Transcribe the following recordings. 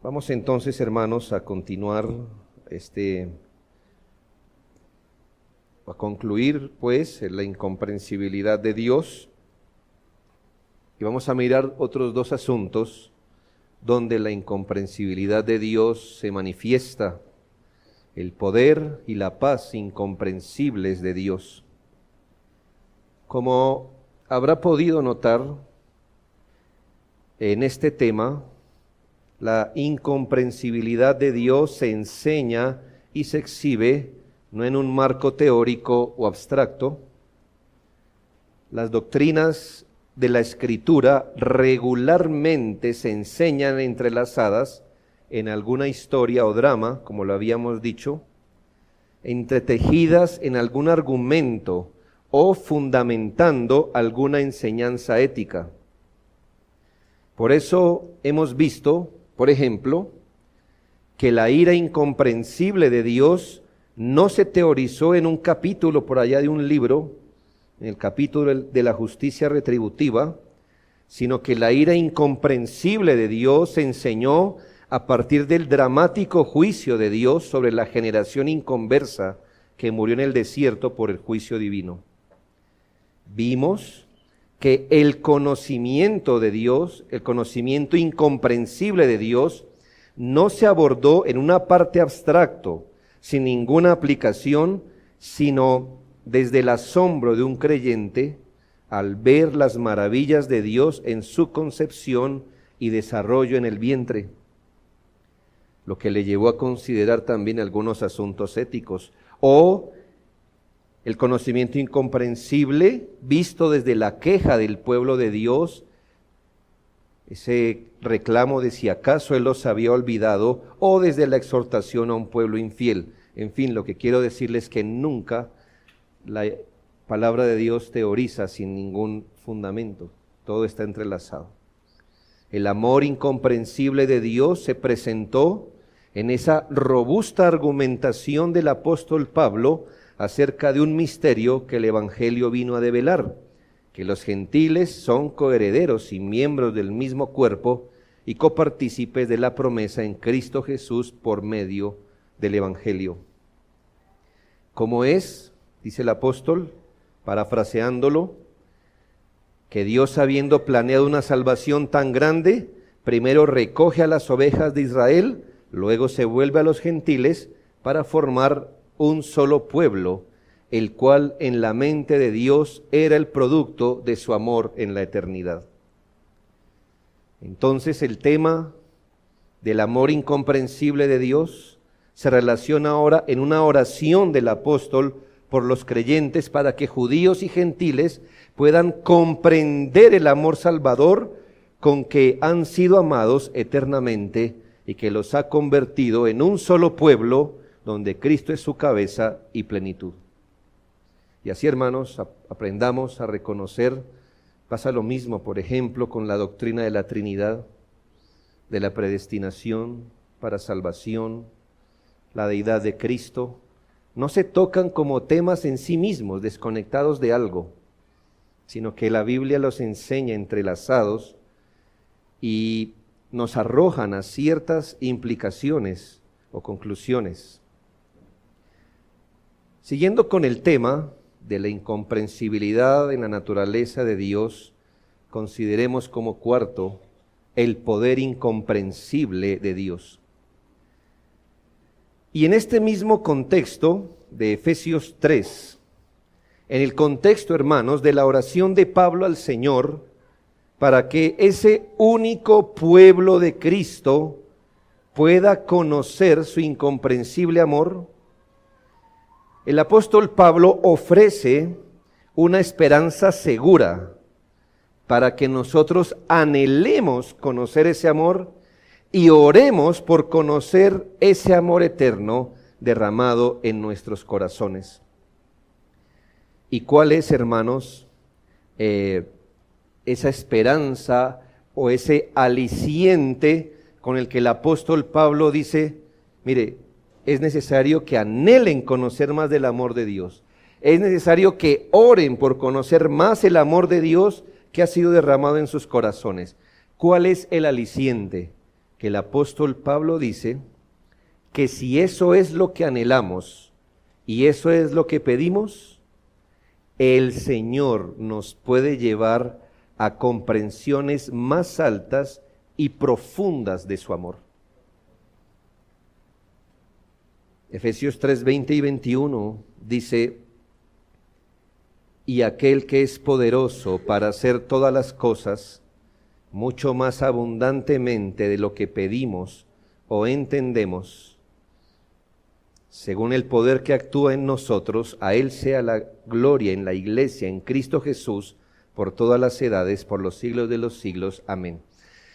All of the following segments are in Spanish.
Vamos entonces, hermanos, a continuar a concluir pues la incomprensibilidad de Dios, y vamos a mirar otros dos asuntos donde la incomprensibilidad de Dios se manifiesta, el poder y la paz incomprensibles de Dios. Como habrá podido notar, en este tema, la incomprensibilidad de Dios se enseña y se exhibe no en un marco teórico o abstracto. Las doctrinas de la Escritura regularmente se enseñan entrelazadas en alguna historia o drama, como lo habíamos dicho, entretejidas en algún argumento o fundamentando alguna enseñanza ética. Por eso hemos visto, por ejemplo, que la ira incomprensible de Dios no se teorizó en un capítulo por allá de un libro, en el capítulo de la justicia retributiva, sino que la ira incomprensible de Dios se enseñó a partir del dramático juicio de Dios sobre la generación inconversa que murió en el desierto por el juicio divino. Vimos que el conocimiento de Dios, el conocimiento incomprensible de Dios, no se abordó en una parte abstracto, sin ninguna aplicación, sino desde el asombro de un creyente al ver las maravillas de Dios en su concepción y desarrollo en el vientre, lo que le llevó a considerar también algunos asuntos éticos, o el conocimiento incomprensible visto desde la queja del pueblo de Dios, ese reclamo de si acaso Él los había olvidado, o desde la exhortación a un pueblo infiel. En fin, lo que quiero decirles es que nunca la palabra de Dios teoriza sin ningún fundamento, todo está entrelazado. El amor incomprensible de Dios se presentó en esa robusta argumentación del apóstol Pablo acerca de un misterio que el Evangelio vino a develar, que los gentiles son coherederos y miembros del mismo cuerpo y copartícipes de la promesa en Cristo Jesús por medio del Evangelio. ¿Cómo es? Dice el apóstol, parafraseándolo, que Dios, habiendo planeado una salvación tan grande, primero recoge a las ovejas de Israel, luego se vuelve a los gentiles para formar un solo pueblo, el cual en la mente de Dios era el producto de su amor en la eternidad. Entonces el tema del amor incomprensible de Dios se relaciona ahora en una oración del apóstol por los creyentes para que judíos y gentiles puedan comprender el amor salvador con que han sido amados eternamente y que los ha convertido en un solo pueblo donde Cristo es su cabeza y plenitud. Y así, hermanos, aprendamos a reconocer, pasa lo mismo, por ejemplo, con la doctrina de la Trinidad, de la predestinación para salvación, la deidad de Cristo, no se tocan como temas en sí mismos, desconectados de algo, sino que la Biblia los enseña entrelazados y nos arrojan a ciertas implicaciones o conclusiones. Siguiendo con el tema de la incomprensibilidad en la naturaleza de Dios, consideremos como cuarto el poder incomprensible de Dios. Y en este mismo contexto de Efesios 3, en el contexto, hermanos, de la oración de Pablo al Señor, para que ese único pueblo de Cristo pueda conocer su incomprensible amor, el apóstol Pablo ofrece una esperanza segura para que nosotros anhelemos conocer ese amor y oremos por conocer ese amor eterno derramado en nuestros corazones. ¿Y cuál es, hermanos, esa esperanza o ese aliciente con el que el apóstol Pablo dice, mire, es necesario que anhelen conocer más del amor de Dios. Es necesario que oren por conocer más el amor de Dios que ha sido derramado en sus corazones. ¿Cuál es el aliciente? que el apóstol Pablo dice que si eso es lo que anhelamos y eso es lo que pedimos, el Señor nos puede llevar a comprensiones más altas y profundas de su amor. Efesios 3, 20 y 21 dice: y aquel que es poderoso para hacer todas las cosas mucho más abundantemente de lo que pedimos o entendemos, según el poder que actúa en nosotros, a Él sea la gloria en la iglesia, en Cristo Jesús, por todas las edades, por los siglos de los siglos. Amén.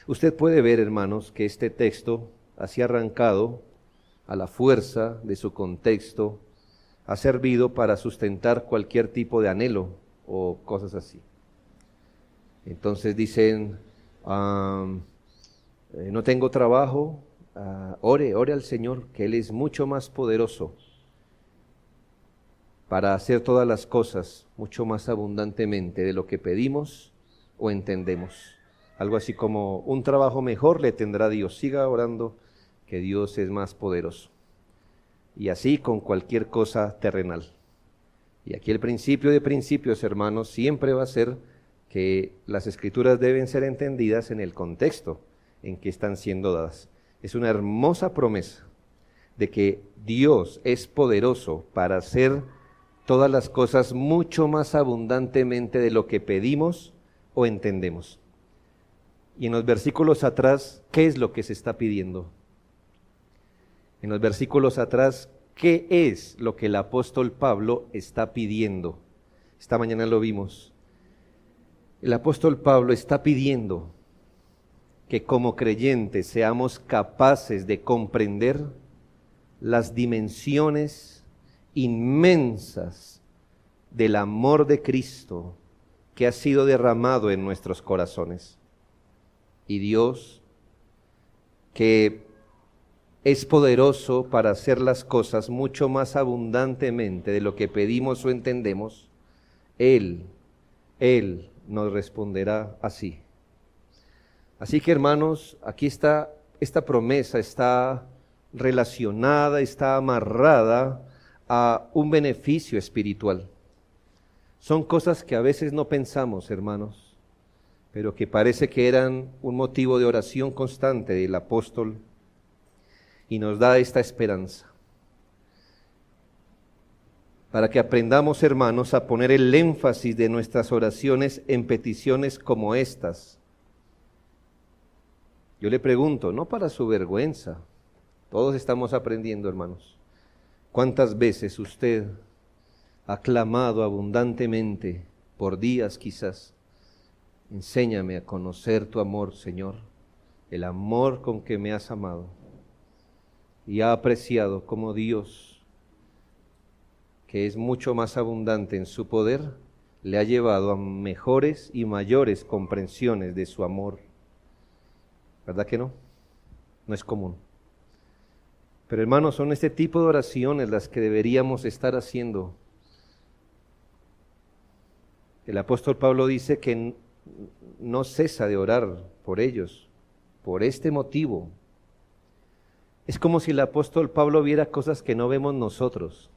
Usted puede ver, hermanos, que este texto, así arrancado, a la fuerza de su contexto, ha servido para sustentar cualquier tipo de anhelo o cosas así. Entonces dicen, no tengo trabajo, ore al Señor, que Él es mucho más poderoso para hacer todas las cosas mucho más abundantemente de lo que pedimos o entendemos. Algo así como un trabajo mejor le tendrá Dios. Siga orando, que Dios es más poderoso. Y así con cualquier cosa terrenal. Y aquí el principio de principios, hermanos, siempre va a ser que las Escrituras deben ser entendidas en el contexto en que están siendo dadas. Es una hermosa promesa de que Dios es poderoso para hacer todas las cosas mucho más abundantemente de lo que pedimos o entendemos. Y en los versículos atrás, ¿qué es lo que se está pidiendo? En los versículos atrás, ¿qué es lo que el apóstol Pablo está pidiendo? Esta mañana lo vimos. El apóstol Pablo está pidiendo que como creyentes seamos capaces de comprender las dimensiones inmensas del amor de Cristo que ha sido derramado en nuestros corazones. Y Dios, que es poderoso para hacer las cosas mucho más abundantemente de lo que pedimos o entendemos, Él nos responderá así. Así que, hermanos, aquí está, esta promesa está relacionada, está amarrada a un beneficio espiritual. Son cosas que a veces no pensamos, hermanos, pero que parece que eran un motivo de oración constante del apóstol, y nos da esta esperanza. Para que aprendamos, hermanos, a poner el énfasis de nuestras oraciones en peticiones como estas. Yo le pregunto, no para su vergüenza, todos estamos aprendiendo, hermanos. ¿Cuántas veces usted ha clamado abundantemente, por días quizás? Enséñame a conocer tu amor, Señor, el amor con que me has amado. Y ha apreciado cómo Dios, que es mucho más abundante en su poder, le ha llevado a mejores y mayores comprensiones de su amor. ¿Verdad que no? No es común. Pero hermanos, son este tipo de oraciones las que deberíamos estar haciendo. El apóstol Pablo dice que no cesa de orar por ellos, por este motivo. Es como si el apóstol Pablo viera cosas que no vemos nosotros,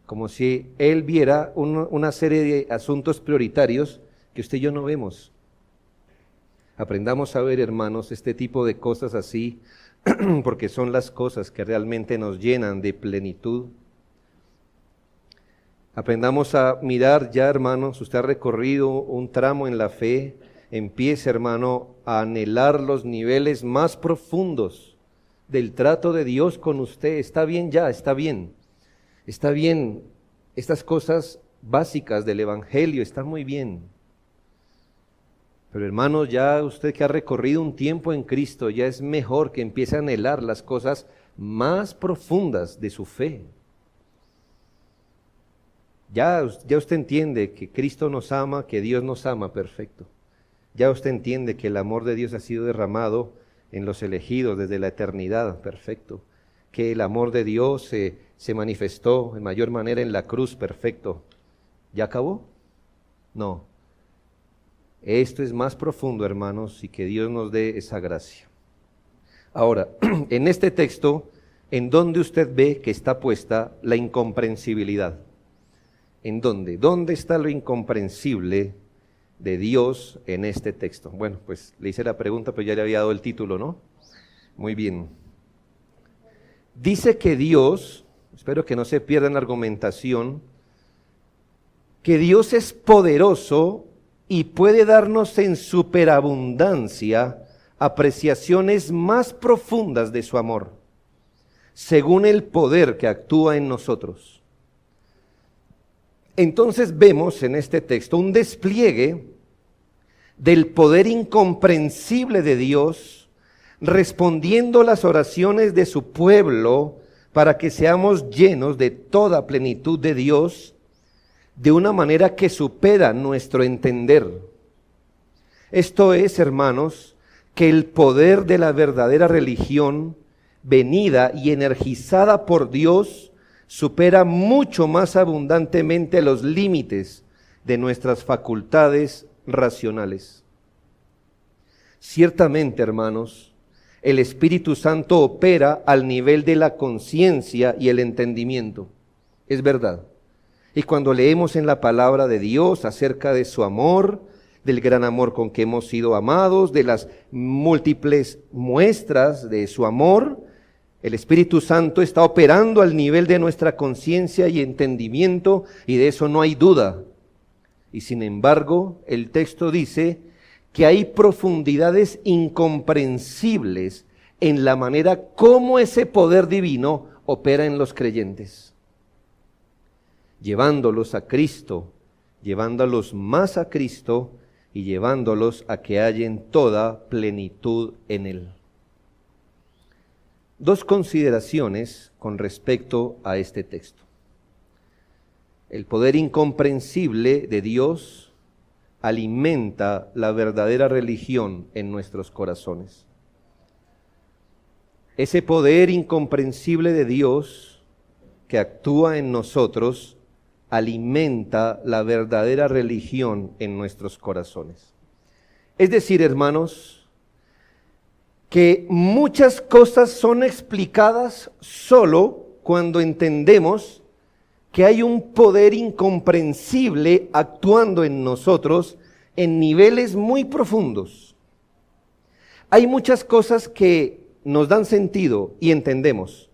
como si él viera una serie de asuntos prioritarios que usted y yo no vemos. Aprendamos a ver, hermanos, este tipo de cosas así, porque son las cosas que realmente nos llenan de plenitud. Aprendamos a mirar ya, hermanos, usted ha recorrido un tramo en la fe, empiece, hermano, a anhelar los niveles más profundos del trato de Dios con usted. Está bien ya, está bien. Está bien, estas cosas básicas del Evangelio están muy bien. Pero hermanos, ya usted que ha recorrido un tiempo en Cristo, ya es mejor que empiece a anhelar las cosas más profundas de su fe. Ya usted entiende que Cristo nos ama, que Dios nos ama, perfecto. Ya usted entiende que el amor de Dios ha sido derramado en los elegidos desde la eternidad, perfecto. Que el amor de Dios se manifestó en mayor manera en la cruz, perfecto. ¿Ya acabó? No. Esto es más profundo, hermanos, y que Dios nos dé esa gracia. Ahora, en este texto, ¿en dónde usted ve que está puesta la incomprensibilidad? ¿En dónde? ¿Dónde está lo incomprensible de Dios en este texto? Bueno, pues le hice la pregunta, pero ya le había dado el título, ¿no? Muy bien. Dice que Dios, espero que no se pierda en la argumentación, que Dios es poderoso y puede darnos en superabundancia apreciaciones más profundas de su amor, según el poder que actúa en nosotros. Entonces vemos en este texto un despliegue del poder incomprensible de Dios, respondiendo las oraciones de su pueblo para que seamos llenos de toda plenitud de Dios, de una manera que supera nuestro entender. Esto es, hermanos, que el poder de la verdadera religión, venida y energizada por Dios, supera mucho más abundantemente los límites de nuestras facultades racionales. Ciertamente, hermanos, el Espíritu Santo opera al nivel de la conciencia y el entendimiento. Es verdad. Y cuando leemos en la palabra de Dios acerca de su amor, del gran amor con que hemos sido amados, de las múltiples muestras de su amor, el Espíritu Santo está operando al nivel de nuestra conciencia y entendimiento, y de eso no hay duda. Y sin embargo, el texto dice que hay profundidades incomprensibles en la manera como ese poder divino opera en los creyentes, llevándolos a Cristo, llevándolos más a Cristo y llevándolos a que hallen toda plenitud en Él. Dos consideraciones con respecto a este texto. El poder incomprensible de Dios alimenta la verdadera religión en nuestros corazones. Ese poder incomprensible de Dios que actúa en nosotros alimenta la verdadera religión en nuestros corazones. Es decir, hermanos, que muchas cosas son explicadas solo cuando entendemos que hay un poder incomprensible actuando en nosotros en niveles muy profundos. Hay muchas cosas que nos dan sentido y entendemos,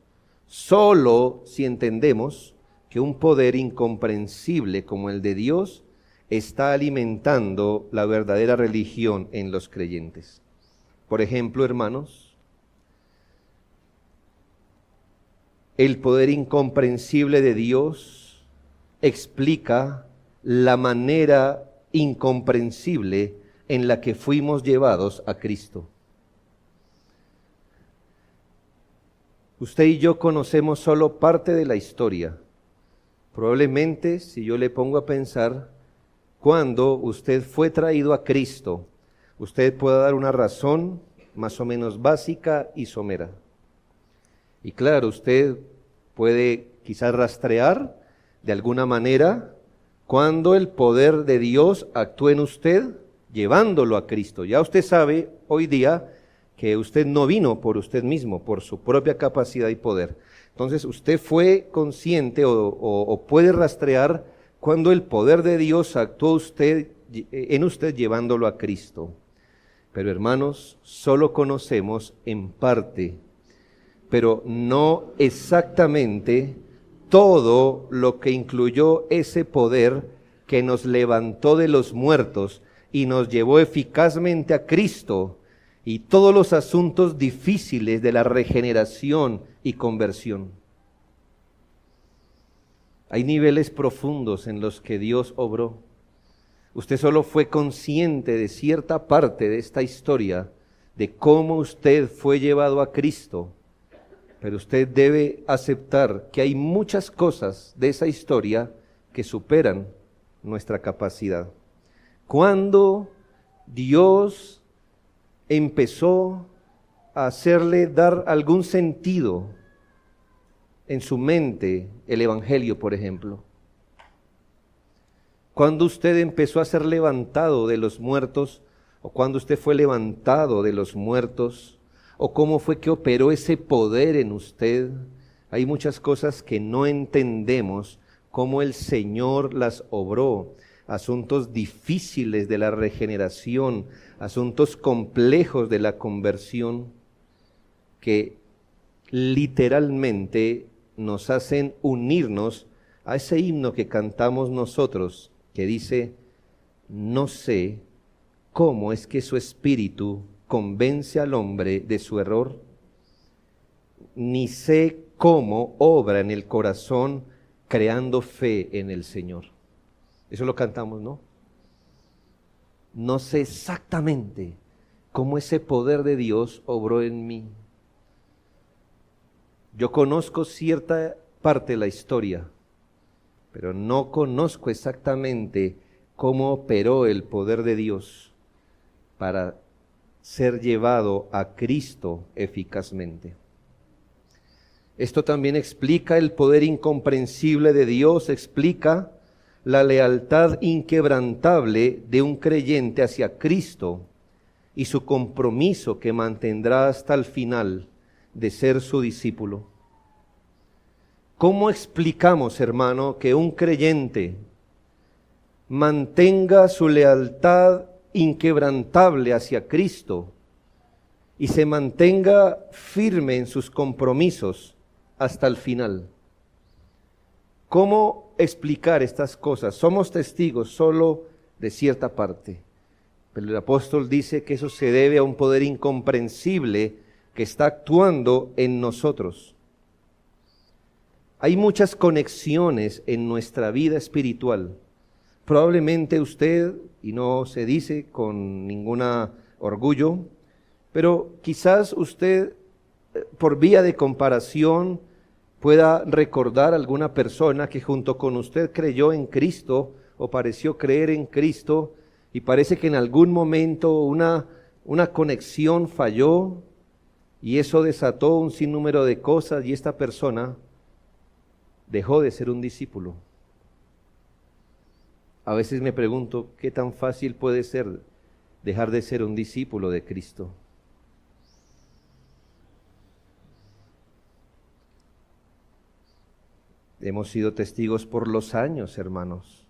solo si entendemos que un poder incomprensible como el de Dios está alimentando la verdadera religión en los creyentes. Por ejemplo, hermanos, el poder incomprensible de Dios explica la manera incomprensible en la que fuimos llevados a Cristo. Usted y yo conocemos solo parte de la historia. Probablemente, si yo le pongo a pensar, cuando usted fue traído a Cristo, usted pueda dar una razón más o menos básica y somera. Y claro, usted puede quizás rastrear de alguna manera cuando el poder de Dios actúa en usted llevándolo a Cristo. Ya usted sabe hoy día que usted no vino por usted mismo, por su propia capacidad y poder. Entonces usted fue consciente o puede rastrear cuando el poder de Dios actuó en usted llevándolo a Cristo. Pero hermanos, solo conocemos en parte, pero no exactamente todo lo que incluyó ese poder que nos levantó de los muertos y nos llevó eficazmente a Cristo, y todos los asuntos difíciles de la regeneración y conversión. Hay niveles profundos en los que Dios obró. Usted solo fue consciente de cierta parte de esta historia, de cómo usted fue llevado a Cristo, pero usted debe aceptar que hay muchas cosas de esa historia que superan nuestra capacidad. Cuando Dios empezó a hacerle dar algún sentido en su mente el Evangelio, por ejemplo. Cuando usted empezó a ser levantado de los muertos, o cuando usted fue levantado de los muertos, ¿O cómo fue que operó ese poder en usted? Hay muchas cosas que no entendemos cómo el Señor las obró. Asuntos difíciles de la regeneración, asuntos complejos de la conversión, que literalmente nos hacen unirnos a ese himno que cantamos nosotros, que dice: no sé cómo es que su espíritu convence al hombre de su error, ni sé cómo obra en el corazón creando fe en el Señor. Eso lo cantamos, ¿no? No sé exactamente cómo ese poder de Dios obró en mí. Yo conozco cierta parte de la historia, pero no conozco exactamente cómo operó el poder de Dios para ser llevado a Cristo eficazmente. Esto también explica el poder incomprensible de Dios, explica la lealtad inquebrantable de un creyente hacia Cristo y su compromiso que mantendrá hasta el final de ser su discípulo. ¿Cómo explicamos, hermano, que un creyente mantenga su lealtad inquebrantable hacia Cristo y se mantenga firme en sus compromisos hasta el final? ¿Cómo explicar estas cosas? Somos testigos solo de cierta parte, pero el apóstol dice que eso se debe a un poder incomprensible que está actuando en nosotros. Hay muchas conexiones en nuestra vida espiritual. Probablemente usted, y no se dice con ningún orgullo, pero quizás usted, por vía de comparación, pueda recordar alguna persona que junto con usted creyó en Cristo o pareció creer en Cristo, y parece que en algún momento una conexión falló y eso desató un sinnúmero de cosas y esta persona dejó de ser un discípulo. A veces me pregunto, ¿qué tan fácil puede ser dejar de ser un discípulo de Cristo? Hemos sido testigos por los años, hermanos,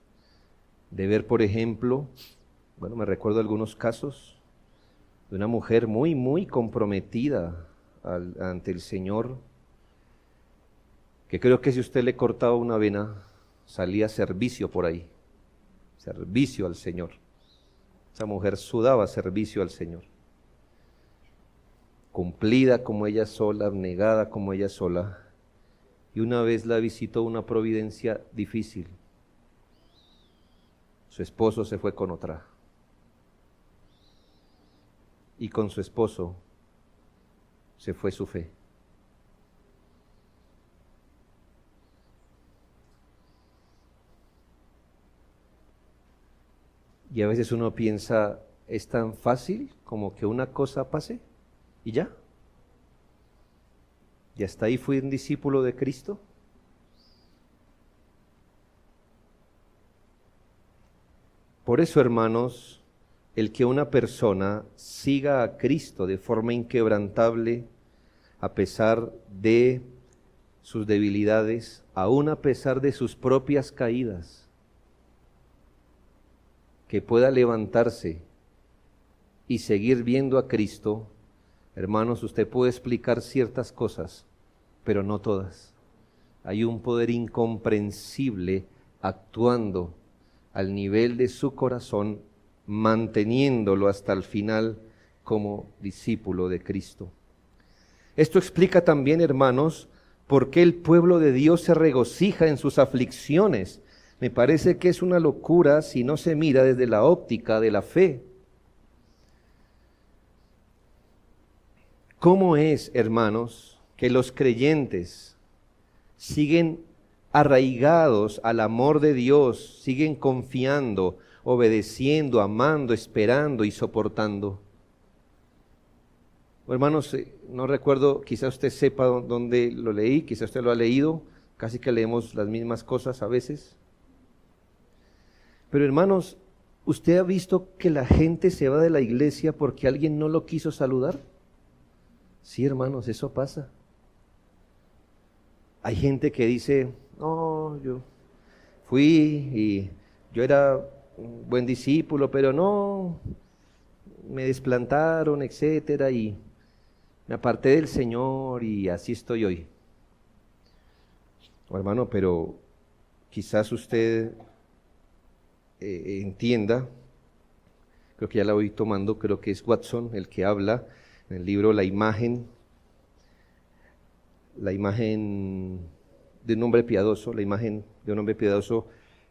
de ver, por ejemplo, me recuerdo algunos casos de una mujer muy, muy comprometida ante el Señor, que creo que si usted le cortaba una vena, salía servicio por ahí, servicio al Señor. Esa mujer sudaba servicio al Señor. Cumplida como ella sola, abnegada como ella sola. Y una vez la visitó una providencia difícil. Su esposo se fue con otra. Y con su esposo se fue su fe. Y a veces uno piensa, ¿es tan fácil como que una cosa pase y ya? ¿Y hasta ahí fui un discípulo de Cristo? Por eso, hermanos, el que una persona siga a Cristo de forma inquebrantable, a pesar de sus debilidades, aún a pesar de sus propias caídas, que pueda levantarse y seguir viendo a Cristo. Hermanos, usted puede explicar ciertas cosas, pero no todas. Hay un poder incomprensible actuando al nivel de su corazón, manteniéndolo hasta el final como discípulo de Cristo. Esto explica también, hermanos, por qué el pueblo de Dios se regocija en sus aflicciones. Me parece que es una locura si no se mira desde la óptica de la fe. ¿Cómo es, hermanos, que los creyentes siguen arraigados al amor de Dios, siguen confiando, obedeciendo, amando, esperando y soportando? Hermanos, no recuerdo, quizá usted sepa dónde lo leí, quizá usted lo ha leído, casi que leemos las mismas cosas a veces. Pero hermanos, ¿usted ha visto que la gente se va de la iglesia porque alguien no lo quiso saludar? Sí, hermanos, eso pasa. Hay gente que dice, no, yo fui y yo era un buen discípulo, pero no, me desplantaron, etcétera, y me aparté del Señor y así estoy hoy. Oh, hermano, pero quizás usted entienda, creo que ya la voy tomando, creo que es Watson el que habla en el libro La imagen de un hombre piadoso, la imagen de un hombre piadoso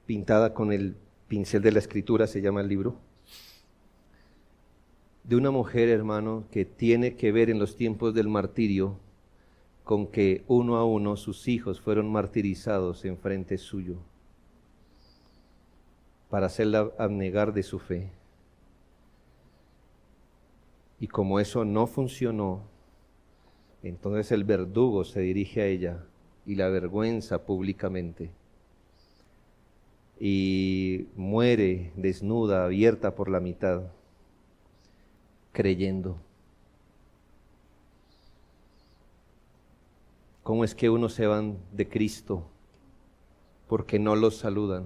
pintada con el pincel de la Escritura, se llama el libro, de una mujer, hermano, que tiene que ver en los tiempos del martirio con que uno a uno sus hijos fueron martirizados en frente suyo para hacerla abnegar de su fe. Y como eso no funcionó, entonces el verdugo se dirige a ella y la avergüenza públicamente. Y muere desnuda, abierta por la mitad, creyendo. ¿Cómo es que unos se van de Cristo porque no los saludan?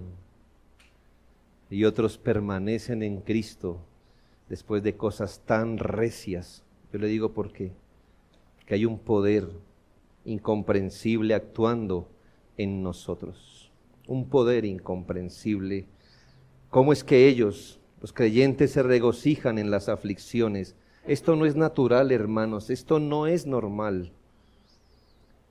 Y otros permanecen en Cristo después de cosas tan recias. Yo le digo por qué. Porque hay un poder incomprensible actuando en nosotros. Un poder incomprensible. ¿Cómo es que ellos, los creyentes, se regocijan en las aflicciones? Esto no es natural, hermanos. Esto no es normal.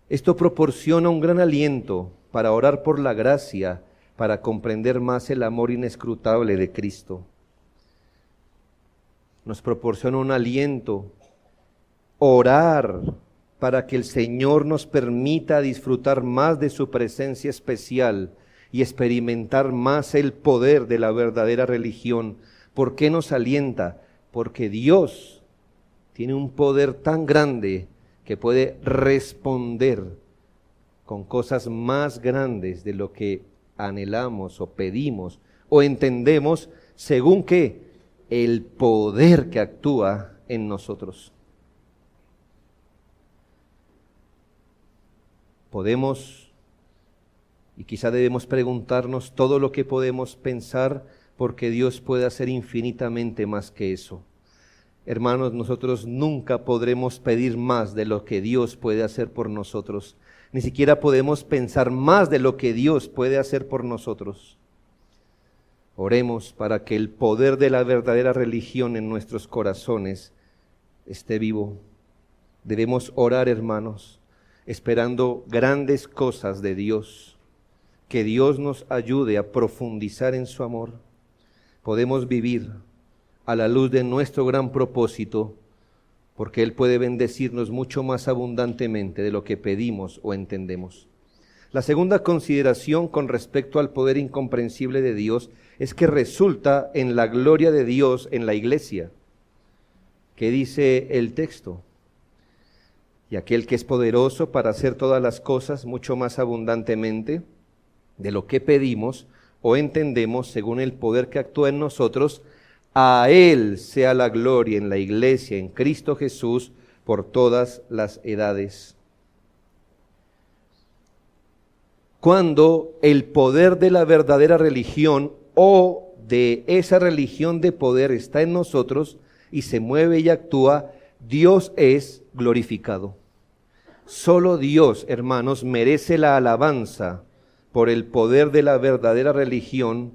Esto proporciona un gran aliento para orar por la gracia, para comprender más el amor inescrutable de Cristo. Nos proporciona un aliento orar para que el Señor nos permita disfrutar más de su presencia especial y experimentar más el poder de la verdadera religión. ¿Por qué nos alienta? Porque Dios tiene un poder tan grande que puede responder con cosas más grandes de lo que anhelamos o pedimos o entendemos, según que el poder que actúa en nosotros. Podemos, y quizá debemos preguntarnos todo lo que podemos pensar, porque Dios puede hacer infinitamente más que eso. Hermanos, nosotros nunca podremos pedir más de lo que Dios puede hacer por nosotros. Ni siquiera podemos pensar más de lo que Dios puede hacer por nosotros. Oremos para que el poder de la verdadera religión en nuestros corazones esté vivo. Debemos orar, hermanos, esperando grandes cosas de Dios. Que Dios nos ayude a profundizar en su amor. Podemos vivir a la luz de nuestro gran propósito, porque Él puede bendecirnos mucho más abundantemente de lo que pedimos o entendemos. La segunda consideración con respecto al poder incomprensible de Dios es que resulta en la gloria de Dios en la iglesia. ¿Qué dice el texto? Y aquel que es poderoso para hacer todas las cosas mucho más abundantemente de lo que pedimos o entendemos según el poder que actúa en nosotros, a Él sea la gloria en la iglesia, en Cristo Jesús, por todas las edades. Cuando el poder de la verdadera religión o de esa religión de poder está en nosotros y se mueve y actúa, Dios es glorificado. Solo Dios, hermanos, merece la alabanza por el poder de la verdadera religión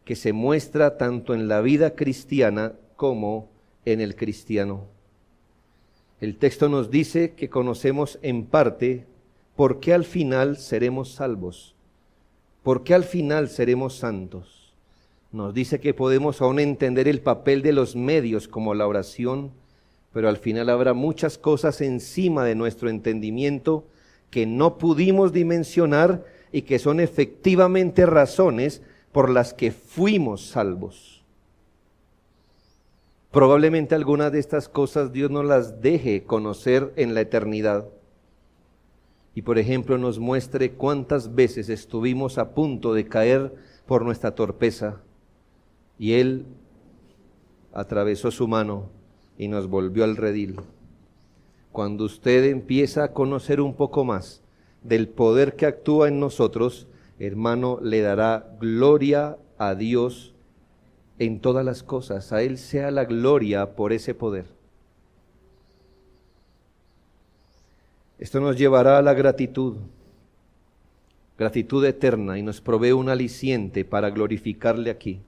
que se muestra tanto en la vida cristiana como en el cristiano. El texto nos dice que conocemos en parte por qué al final seremos salvos, por qué al final seremos santos. Nos dice que podemos aún entender el papel de los medios como la oración, pero al final habrá muchas cosas encima de nuestro entendimiento que no pudimos dimensionar y que son efectivamente razones por las que fuimos salvos. Probablemente algunas de estas cosas Dios nos las deje conocer en la eternidad. Y por ejemplo nos muestre cuántas veces estuvimos a punto de caer por nuestra torpeza y Él atravesó su mano y nos volvió al redil. cuando usted empieza a conocer un poco más del poder que actúa en nosotros, hermano, le dará gloria a Dios en todas las cosas. A Él sea la gloria por ese poder. Esto nos llevará a la gratitud eterna, y nos provee un aliciente para glorificarle aquí.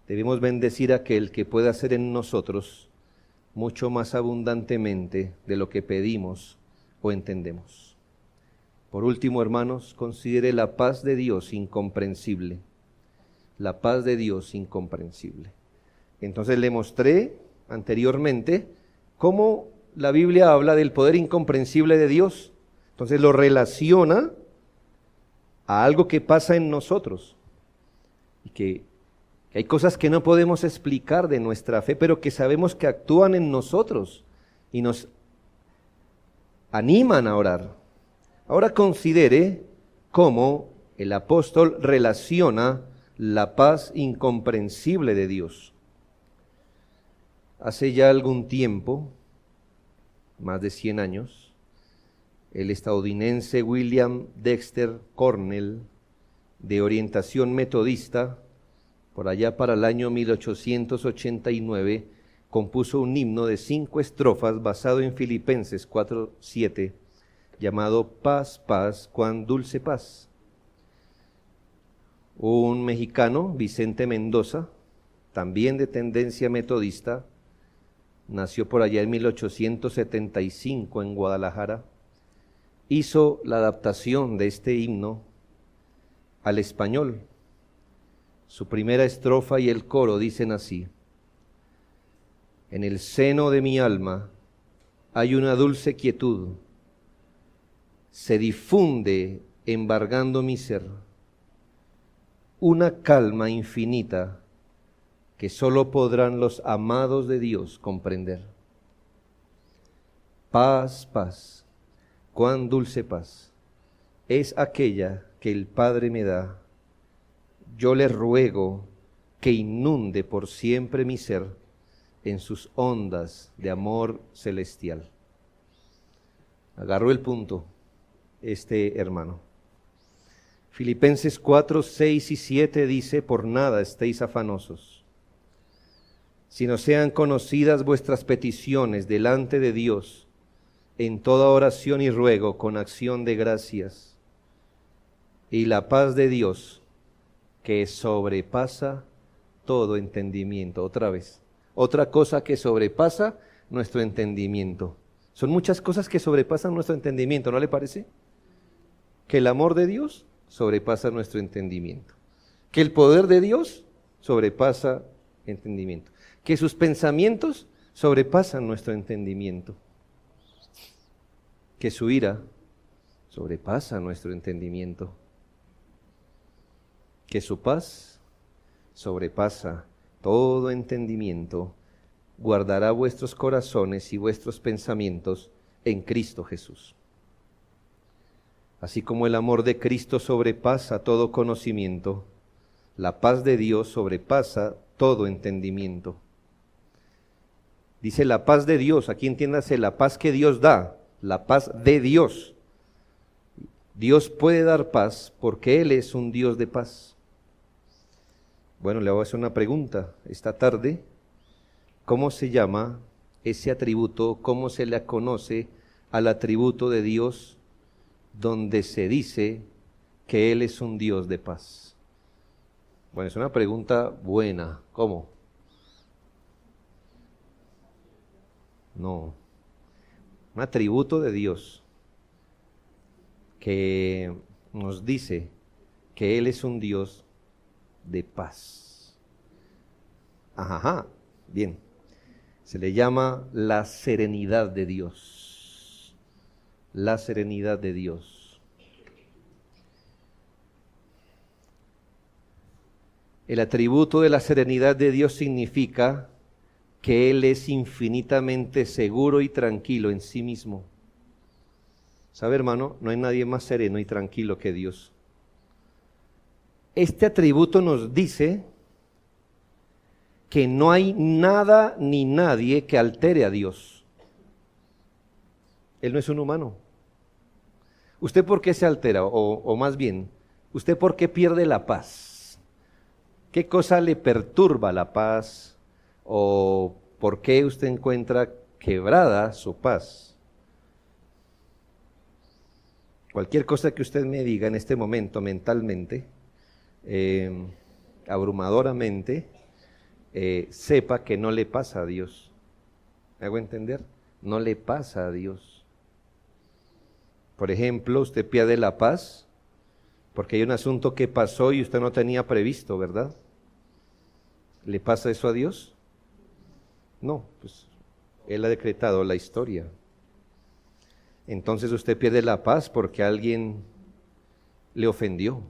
Debemos bendecir a aquel que pueda hacer en nosotros mucho más abundantemente de lo que pedimos o entendemos. Por último, hermanos, considere la paz de Dios incomprensible. La paz de Dios incomprensible. Entonces le mostré anteriormente cómo la Biblia habla del poder incomprensible de Dios. Entonces lo relaciona a algo que pasa en nosotros. Y que hay cosas que no podemos explicar de nuestra fe, pero que sabemos que actúan en nosotros y nos animan a orar. Ahora considere cómo el apóstol relaciona la paz incomprensible de Dios. Hace ya algún tiempo, más de 100 años, el estadounidense William Dexter Cornell, de orientación metodista, por allá para el año 1889, compuso un himno de 5 estrofas basado en Filipenses 4:7, llamado Paz, paz, cuán dulce paz. Un mexicano, Vicente Mendoza, también de tendencia metodista, nació por allá en 1875 en Guadalajara, hizo la adaptación de este himno al español. Su primera estrofa y el coro dicen así: en el seno de mi alma hay una dulce quietud, se difunde embargando mi ser, una calma infinita que solo podrán los amados de Dios comprender. Paz, paz, cuán dulce paz, es aquella que el Padre me da. Yo le ruego que inunde por siempre mi ser en sus ondas de amor celestial. Agarró el punto este hermano. Filipenses 4:6 y 7 dice: por nada estéis afanosos, sino sean conocidas vuestras peticiones delante de Dios en toda oración y ruego con acción de gracias. Y la paz de Dios, que sobrepasa todo entendimiento. Otra vez, otra cosa que sobrepasa nuestro entendimiento. Son muchas cosas que sobrepasan nuestro entendimiento, ¿no le parece? Que el amor de Dios sobrepasa nuestro entendimiento. Que el poder de Dios sobrepasa entendimiento. Que sus pensamientos sobrepasan nuestro entendimiento. Que su ira sobrepasa nuestro entendimiento. Que su paz sobrepasa todo entendimiento. Guardará vuestros corazones y vuestros pensamientos en Cristo Jesús. Así como el amor de Cristo sobrepasa todo conocimiento, la paz de Dios sobrepasa todo entendimiento. Dice la paz de Dios, aquí entiéndase la paz que Dios da, la paz de Dios. Dios puede dar paz porque Él es un Dios de paz. Bueno, le voy a hacer una pregunta esta tarde. ¿Cómo se llama ese atributo? ¿Cómo se le conoce al atributo de Dios donde se dice que Él es un Dios de paz? Bueno, es una pregunta buena. ¿Cómo? No. Un atributo de Dios que nos dice que Él es un Dios de paz. Ajá, bien. Se le llama la serenidad de Dios. La serenidad de Dios. El atributo de la serenidad de Dios significa que Él es infinitamente seguro y tranquilo en sí mismo. ¿Sabe, hermano? No hay nadie más sereno y tranquilo que Dios. Este atributo nos dice que no hay nada ni nadie que altere a Dios. Él no es un humano. ¿Usted por qué se altera? O más bien, ¿usted por qué pierde la paz? ¿Qué cosa le perturba la paz? ¿O por qué usted encuentra quebrada su paz? Cualquier cosa que usted me diga en este momento mentalmente, abrumadoramente, sepa que no le pasa a Dios. ¿Me hago entender? No le pasa a Dios. Por ejemplo, usted pierde la paz porque hay un asunto que pasó y usted no tenía previsto, ¿verdad? ¿Le pasa eso a Dios? No, pues Él ha decretado la historia. Entonces usted pierde la paz porque alguien le ofendió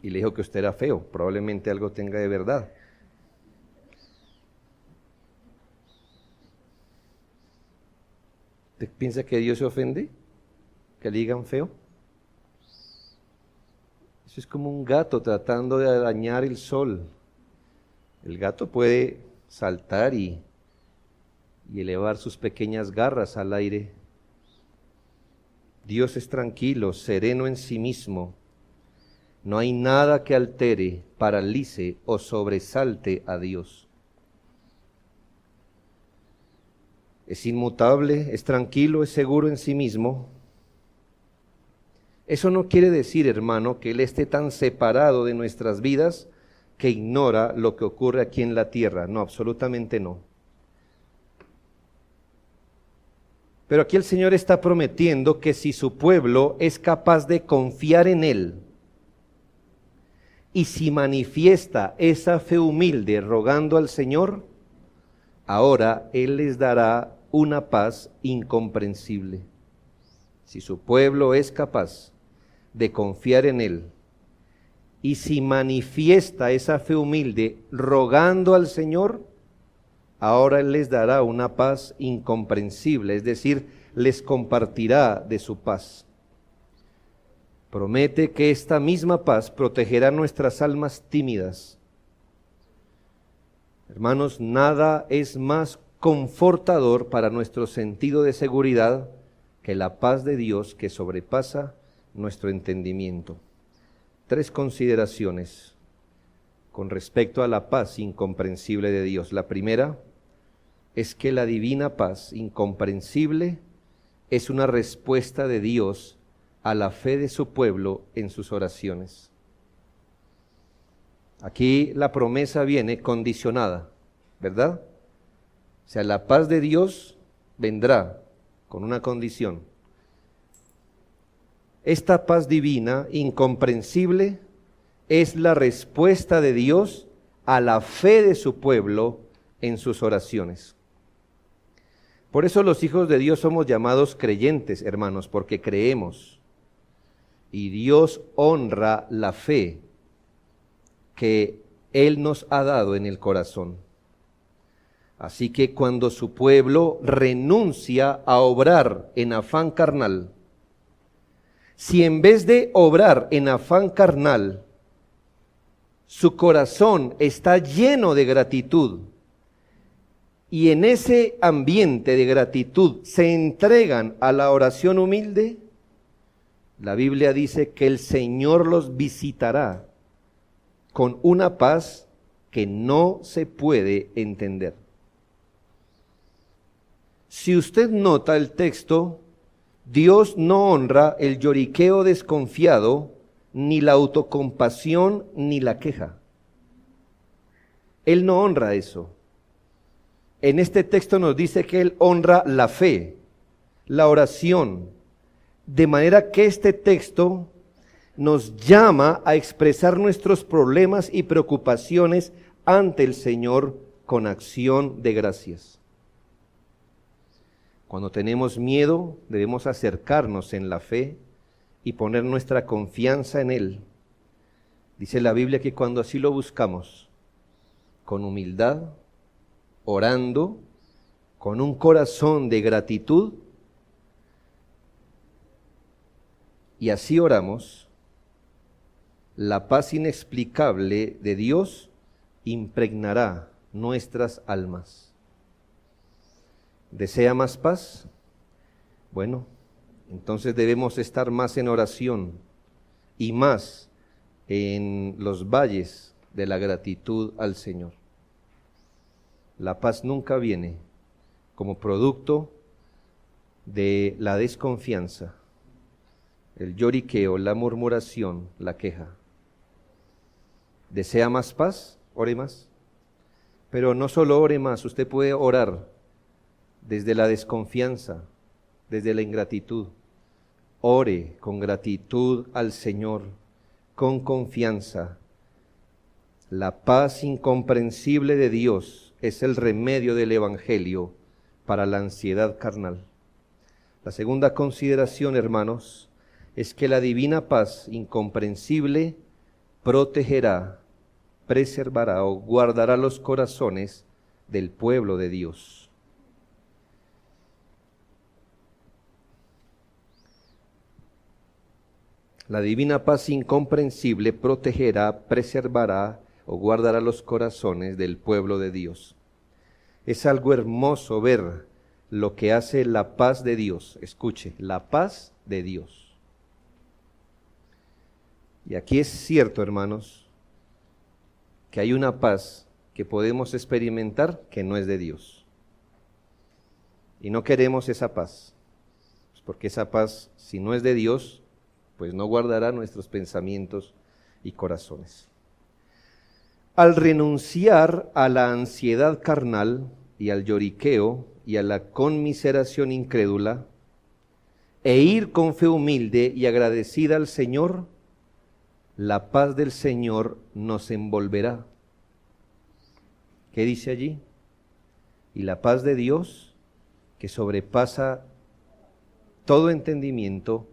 y le dijo que usted era feo. Probablemente algo tenga de verdad. ¿Usted piensa que Dios se ofende? ¿Que le digan feo? Eso es como un gato tratando de dañar el sol. El gato puede saltar y elevar sus pequeñas garras al aire. Dios es tranquilo, sereno en sí mismo. No hay nada que altere, paralice o sobresalte a Dios. Es inmutable, es tranquilo, es seguro en sí mismo. Eso no quiere decir, hermano, que Él esté tan separado de nuestras vidas que ignora lo que ocurre aquí en la tierra. No, absolutamente no. Pero aquí el Señor está prometiendo que si su pueblo es capaz de confiar en Él y si manifiesta esa fe humilde rogando al Señor, ahora Él les dará una paz incomprensible. Si su pueblo es capaz de confiar en Él y si manifiesta esa fe humilde rogando al Señor, ahora Él les dará una paz incomprensible, es decir, les compartirá de su paz. Promete que esta misma paz protegerá nuestras almas tímidas. Hermanos, nada es más confortador para nuestro sentido de seguridad que la paz de Dios que sobrepasa nuestro entendimiento. 3 consideraciones con respecto a la paz incomprensible de Dios. La primera es que la divina paz incomprensible es una respuesta de Dios a la fe de su pueblo en sus oraciones. Aquí la promesa viene condicionada, ¿verdad? O sea, la paz de Dios vendrá con una condición. Esta paz divina, incomprensible, es la respuesta de Dios a la fe de su pueblo en sus oraciones. Por eso los hijos de Dios somos llamados creyentes, hermanos, porque creemos. Y Dios honra la fe que Él nos ha dado en el corazón. Así que cuando su pueblo renuncia a obrar en afán carnal, si en vez de obrar en afán carnal, su corazón está lleno de gratitud, y en ese ambiente de gratitud se entregan a la oración humilde, la Biblia dice que el Señor los visitará con una paz que no se puede entender. Si usted nota el texto, Dios no honra el lloriqueo desconfiado, ni la autocompasión, ni la queja. Él no honra eso. En este texto nos dice que Él honra la fe, la oración, de manera que este texto nos llama a expresar nuestros problemas y preocupaciones ante el Señor con acción de gracias. Cuando tenemos miedo, debemos acercarnos en la fe y poner nuestra confianza en Él. Dice la Biblia que cuando así lo buscamos, con humildad, orando, con un corazón de gratitud, y así oramos, la paz inexplicable de Dios impregnará nuestras almas. ¿Desea más paz? Bueno, entonces debemos estar más en oración y más en los valles de la gratitud al Señor. La paz nunca viene como producto de la desconfianza, el lloriqueo, la murmuración, la queja. ¿Desea más paz? Ore más. Pero no solo ore más, usted puede orar desde la desconfianza, desde la ingratitud. Ore con gratitud al Señor, con confianza. La paz incomprensible de Dios es el remedio del Evangelio para la ansiedad carnal. La segunda consideración, hermanos, es que la divina paz incomprensible protegerá, preservará o guardará los corazones del pueblo de Dios. La divina paz incomprensible protegerá, preservará o guardará los corazones del pueblo de Dios. Es algo hermoso ver lo que hace la paz de Dios. Escuche, la paz de Dios. Y aquí es cierto, hermanos, que hay una paz que podemos experimentar que no es de Dios. Y no queremos esa paz, porque esa paz, si no es de Dios, pues no guardará nuestros pensamientos y corazones. Al renunciar a la ansiedad carnal y al lloriqueo y a la conmiseración incrédula, e ir con fe humilde y agradecida al Señor, la paz del Señor nos envolverá. ¿Qué dice allí? Y la paz de Dios, que sobrepasa todo entendimiento,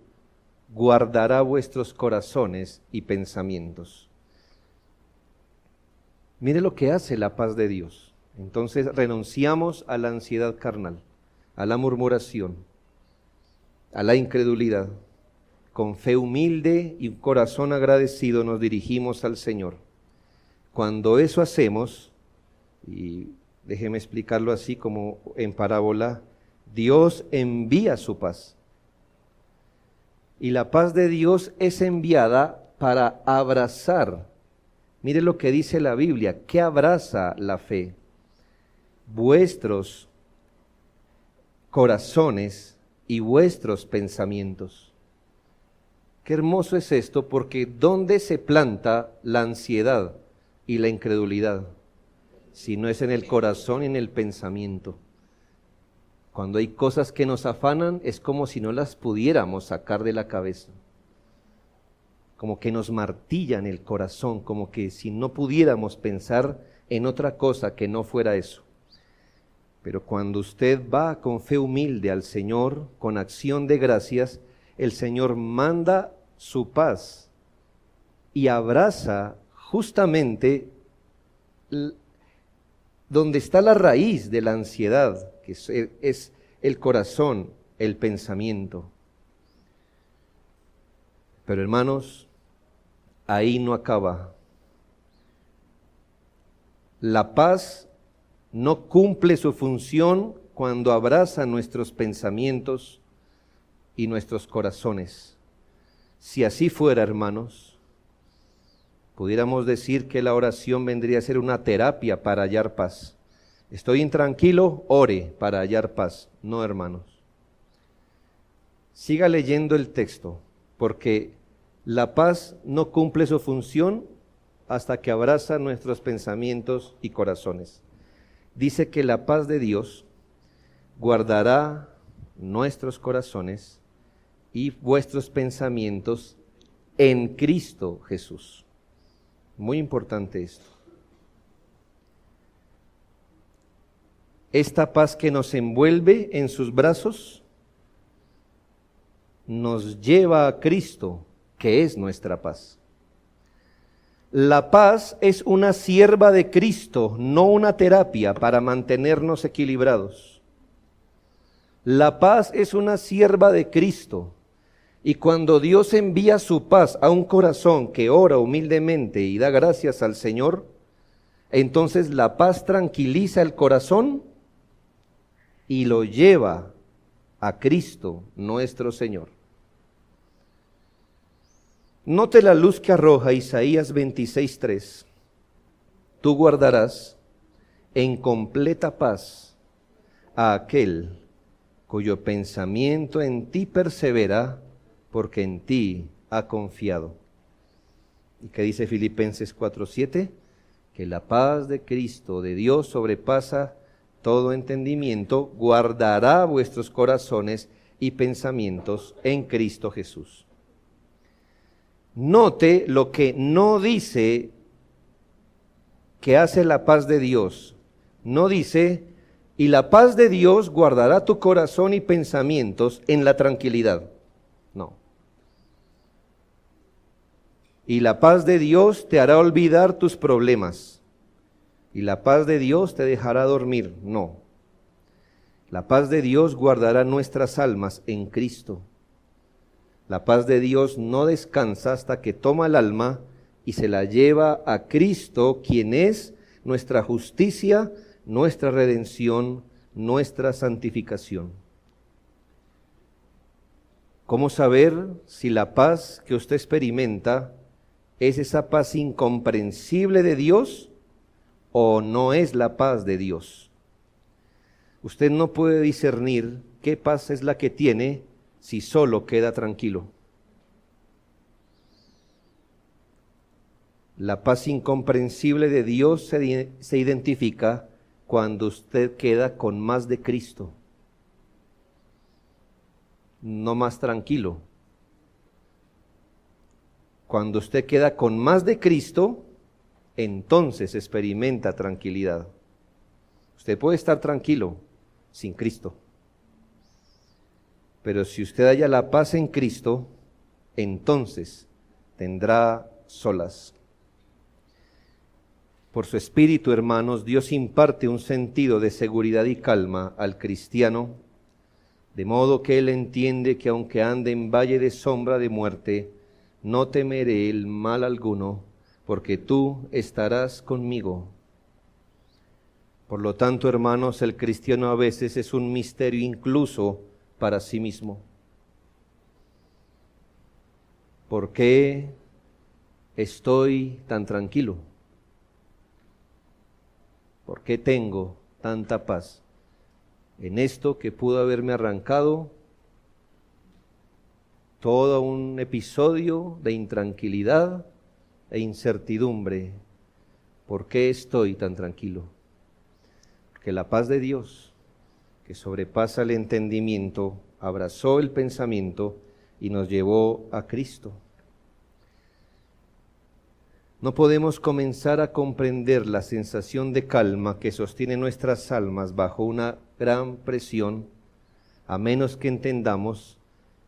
guardará vuestros corazones y pensamientos. Mire lo que hace la paz de Dios. Entonces renunciamos a la ansiedad carnal, a la murmuración, a la incredulidad. Con fe humilde y un corazón agradecido nos dirigimos al Señor. Cuando eso hacemos, y déjeme explicarlo así como en parábola, Dios envía su paz. Y la paz de Dios es enviada para abrazar. Mire lo que dice la Biblia, ¿qué abraza la fe? Vuestros corazones y vuestros pensamientos. Qué hermoso es esto, porque ¿dónde se planta la ansiedad y la incredulidad? Si no es en el corazón y en el pensamiento. Cuando hay cosas que nos afanan, es como si no las pudiéramos sacar de la cabeza. Como que nos martillan el corazón, como que si no pudiéramos pensar en otra cosa que no fuera eso. Pero cuando usted va con fe humilde al Señor, con acción de gracias, el Señor manda su paz y abraza justamente donde está la raíz de la ansiedad, que es el corazón, el pensamiento. Pero hermanos, ahí no acaba. La paz no cumple su función cuando abraza nuestros pensamientos y nuestros corazones. Si así fuera, hermanos, pudiéramos decir que la oración vendría a ser una terapia para hallar paz. Estoy intranquilo, ore para hallar paz. No, hermanos. Siga leyendo el texto, porque la paz no cumple su función hasta que abraza nuestros pensamientos y corazones. Dice que la paz de Dios guardará nuestros corazones y vuestros pensamientos en Cristo Jesús. Muy importante esto. Esta paz que nos envuelve en sus brazos nos lleva a Cristo, que es nuestra paz. La paz es una sierva de Cristo, no una terapia para mantenernos equilibrados. La paz es una sierva de Cristo. Y cuando Dios envía su paz a un corazón que ora humildemente y da gracias al Señor, entonces la paz tranquiliza el corazón y lo lleva a Cristo nuestro Señor. Note la luz que arroja Isaías 26:3. Tú guardarás en completa paz a aquel cuyo pensamiento en ti persevera, porque en ti ha confiado. ¿Y qué dice Filipenses 4:7? Que la paz de Cristo, de Dios, sobrepasa todo entendimiento, guardará vuestros corazones y pensamientos en Cristo Jesús. Note lo que no dice que hace la paz de Dios. No dice, y la paz de Dios guardará tu corazón y pensamientos en la tranquilidad. No. Y la paz de Dios te hará olvidar tus problemas. Y la paz de Dios te dejará dormir. No. La paz de Dios guardará nuestras almas en Cristo. La paz de Dios no descansa hasta que toma el alma y se la lleva a Cristo, quien es nuestra justicia, nuestra redención, nuestra santificación. ¿Cómo saber si la paz que usted experimenta es esa paz incomprensible de Dios o no es la paz de Dios? Usted no puede discernir qué paz es la que tiene si solo queda tranquilo. La paz incomprensible de Dios se identifica cuando usted queda con más de Cristo, no más tranquilo. Cuando usted queda con más de Cristo, entonces experimenta tranquilidad. Usted puede estar tranquilo sin Cristo, pero si usted halla la paz en Cristo, entonces tendrá solas. Por su Espíritu, hermanos, Dios imparte un sentido de seguridad y calma al cristiano, de modo que él entiende que aunque ande en valle de sombra de muerte, no temeré el mal alguno, porque tú estarás conmigo. Por lo tanto, hermanos, el cristiano a veces es un misterio incluso para sí mismo. ¿Por qué estoy tan tranquilo? ¿Por qué tengo tanta paz en esto que pudo haberme arrancado todo un episodio de intranquilidad e incertidumbre? ¿Por qué estoy tan tranquilo? Porque la paz de Dios, que sobrepasa el entendimiento, abrazó el pensamiento y nos llevó a Cristo. No podemos comenzar a comprender la sensación de calma que sostiene nuestras almas bajo una gran presión, a menos que entendamos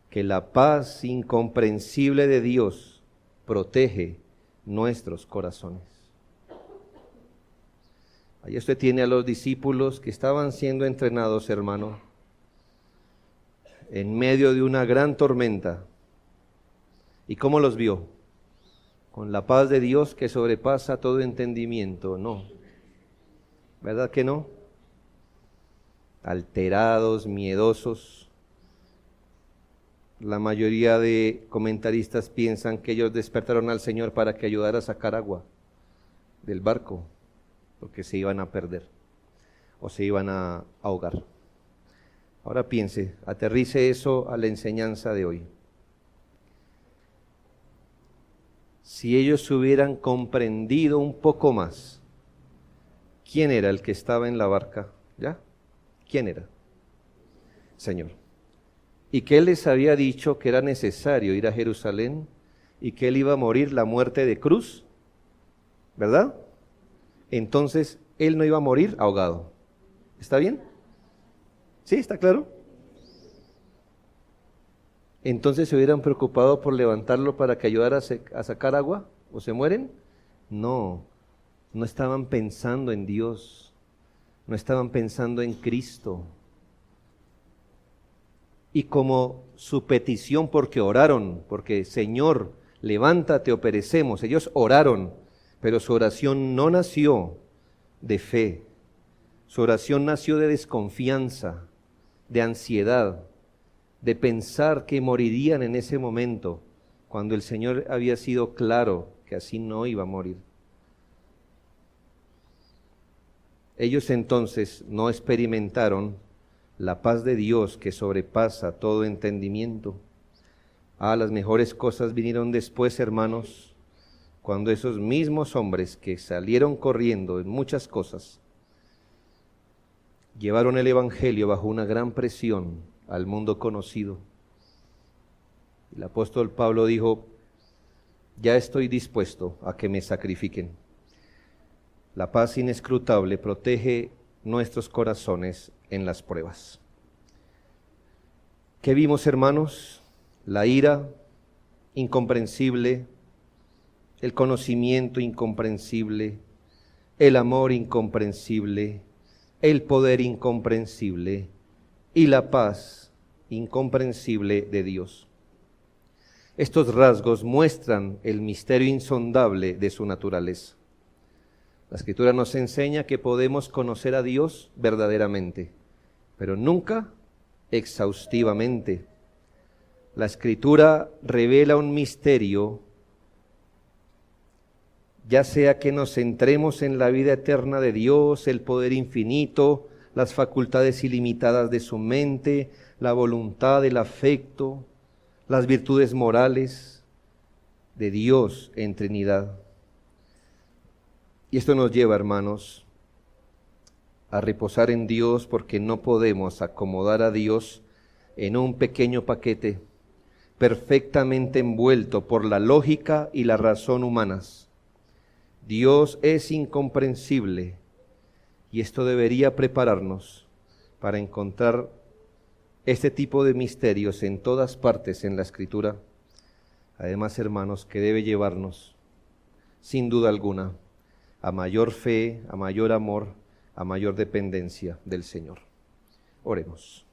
que la paz incomprensible de Dios protege nuestros corazones. Ahí usted tiene a los discípulos que estaban siendo entrenados, hermano, en medio de una gran tormenta. ¿Y cómo los vio? Con la paz de Dios que sobrepasa todo entendimiento. No, ¿verdad que no? Alterados, miedosos. La mayoría de comentaristas piensan que ellos despertaron al Señor para que ayudara a sacar agua del barco, porque se iban a perder o se iban a ahogar. Ahora piense, aterrice eso a la enseñanza de hoy. Si ellos hubieran comprendido un poco más, ¿quién era el que estaba en la barca? ¿Ya? ¿Quién era? Señor. Y que Él les había dicho que era necesario ir a Jerusalén y que Él iba a morir la muerte de cruz, ¿verdad? Entonces, Él no iba a morir ahogado. ¿Está bien? ¿Sí? ¿Está claro? Entonces, ¿se hubieran preocupado por levantarlo para que ayudara a sacar agua? ¿O se mueren? No, no estaban pensando en Dios, no estaban pensando en Cristo. Y como su petición, porque oraron, porque Señor, levántate o perecemos, ellos oraron, pero su oración no nació de fe, su oración nació de desconfianza, de ansiedad, de pensar que morirían en ese momento, cuando el Señor había sido claro que así no iba a morir. Ellos entonces no experimentaron la paz de Dios que sobrepasa todo entendimiento. Las mejores cosas vinieron después, hermanos, cuando esos mismos hombres que salieron corriendo en muchas cosas, llevaron el Evangelio bajo una gran presión al mundo conocido. El apóstol Pablo dijo: ya estoy dispuesto a que me sacrifiquen. La paz inescrutable protege nuestros corazones en las pruebas. ¿Qué vimos, hermanos? La ira incomprensible, el conocimiento incomprensible, el amor incomprensible, el poder incomprensible y la paz incomprensible de Dios. Estos rasgos muestran el misterio insondable de su naturaleza. La Escritura nos enseña que podemos conocer a Dios verdaderamente, pero nunca exhaustivamente. La Escritura revela un misterio, ya sea que nos centremos en la vida eterna de Dios, el poder infinito, las facultades ilimitadas de su mente, la voluntad, el afecto, las virtudes morales de Dios en Trinidad. Y esto nos lleva, hermanos, a reposar en Dios, porque no podemos acomodar a Dios en un pequeño paquete perfectamente envuelto por la lógica y la razón humanas. Dios es incomprensible y esto debería prepararnos para encontrar este tipo de misterios en todas partes en la Escritura. Además, hermanos, que debe llevarnos, sin duda alguna, a mayor fe, a mayor amor, a mayor dependencia del Señor. Oremos.